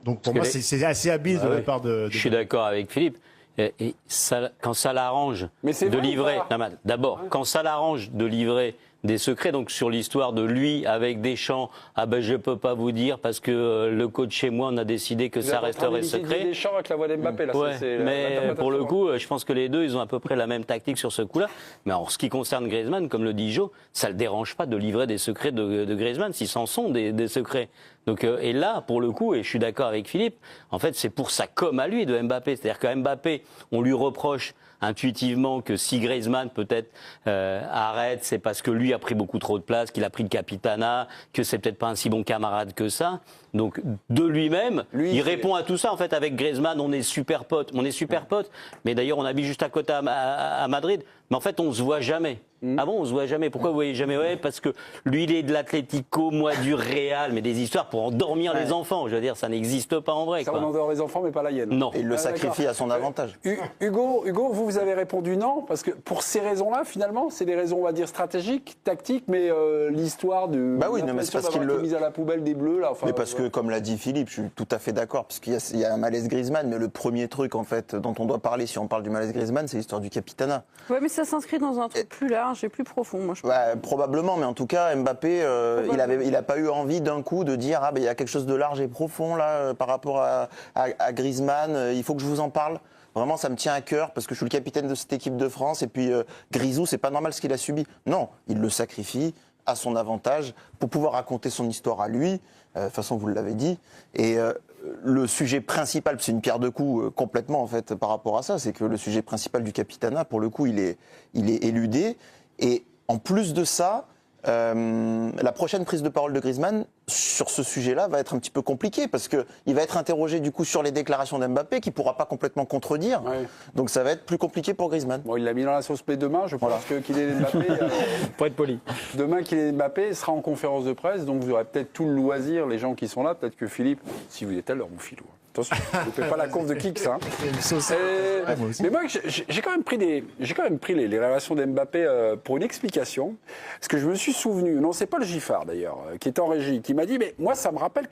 Donc pour moi, c'est assez habile de la part de... Je suis d'accord avec Philippe. Et ça, quand ça l'arrange de livrer... D'abord, quand ça l'arrange de livrer des secrets, donc sur l'histoire de lui avec Deschamps, ah ben je peux pas vous dire parce que le coach chez moi on a décidé que ça resterait secret. Deschamps avec la voix d'Mbappé là. Ouais, mais pour le coup, je pense que les deux ils ont à peu près la même tactique sur ce coup-là. Mais en ce qui concerne Griezmann, comme le dit Jo, ça le dérange pas de livrer des secrets de Griezmann, s'ils s'en sont des secrets. Donc et là, pour le coup, et je suis d'accord avec Philippe, en fait c'est pour sa com à lui de Mbappé, c'est-à-dire que Mbappé, on lui reproche intuitivement que si Griezmann peut-être arrête, c'est parce que lui a pris beaucoup trop de place, qu'il a pris le capitanat, que c'est peut-être pas un si bon camarade que ça. Donc de lui-même, il répond à tout ça. En fait, avec Griezmann, on est super potes. Mais d'ailleurs, on habite juste à côté à Madrid. Mais en fait, on se voit jamais. Ah bon, on se voit jamais. Pourquoi vous voyez jamais? Ouais, parce que lui, il est de l'Atlético, moi du Real. Mais des histoires pour endormir les enfants. Je veux dire, ça n'existe pas en vrai. Ça, on endort les enfants, mais pas la hyène. Non. Et il le sacrifie à son avantage. Hugo, vous avez répondu non, parce que pour ces raisons-là, finalement, c'est des raisons, on va dire, stratégiques, tactiques, mais l'histoire de... Bah oui, non, mais c'est parce qu'il le... mise à la poubelle des Bleus, là. Enfin, mais parce que, comme l'a dit Philippe, je suis tout à fait d'accord, parce qu'il y a un malaise Griezmann, mais le premier truc, en fait, dont on doit parler si on parle du malaise Griezmann, c'est l'histoire du capitanat. Ouais, mais ça s'inscrit dans un truc plus large et plus profond, moi, je pense. Ouais, probablement, mais en tout cas, Mbappé, il a pas eu envie d'un coup de dire il y a quelque chose de large et profond là par rapport à Griezmann. Il faut que je vous en parle. Vraiment, ça me tient à cœur parce que je suis le capitaine de cette équipe de France. Et puis Grisou, c'est pas normal ce qu'il a subi. Non, il le sacrifie à son avantage pour pouvoir raconter son histoire à lui. De toute façon, vous l'avez dit. Et le sujet principal, c'est une pierre de coups complètement en fait par rapport à ça, c'est que le sujet principal du capitanat, pour le coup, il est éludé. Et en plus de ça, la prochaine prise de parole de Griezmann sur ce sujet-là va être un petit peu compliquée parce qu'il va être interrogé du coup sur les déclarations d'Mbappé qu'il ne pourra pas complètement contredire. Ouais. Donc ça va être plus compliqué pour Griezmann. Bon, il l'a mis dans la sauce play demain, je pense que Kylian Mbappé... Pour être poli. Demain, Kylian Mbappé sera en conférence de presse, donc vous aurez peut-être tout le loisir, les gens qui sont là, peut-être que Philippe, si vous êtes à l'heure, mon filou. Attention, ne faites pas la conf de Kix. Hein. Mais moi, j'ai quand même pris les révélations d'Mbappé pour une explication. Parce que je me suis souvenu, non, c'est pas le Giffard d'ailleurs, qui est en régie, qui m'a dit, mais moi, ça me rappelle